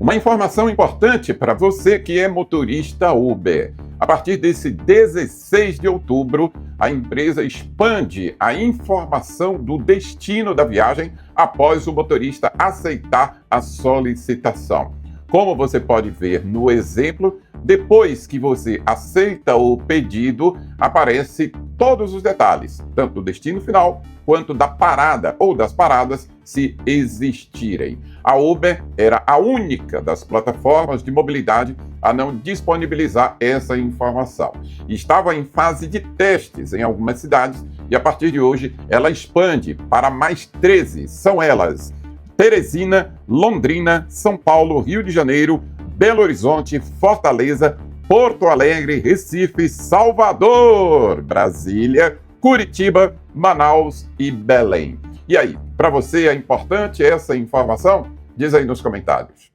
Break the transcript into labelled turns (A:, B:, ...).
A: Uma informação importante para você que é motorista Uber. A partir desse 16 de outubro, a empresa expande a informação do destino da viagem após o motorista aceitar a solicitação. Como você pode ver no exemplo, depois que você aceita o pedido, aparece todos os detalhes, tanto do destino final quanto da parada ou das paradas, se existirem. A Uber era a única das plataformas de mobilidade a não disponibilizar essa informação. Estava em fase de testes em algumas cidades e a partir de hoje ela expande para mais 13. São elas: Teresina, Londrina, São Paulo, Rio de Janeiro, Belo Horizonte, Fortaleza, Porto Alegre, Recife, Salvador, Brasília, Curitiba, Manaus e Belém. E aí, para você é importante essa informação? Diz aí nos comentários.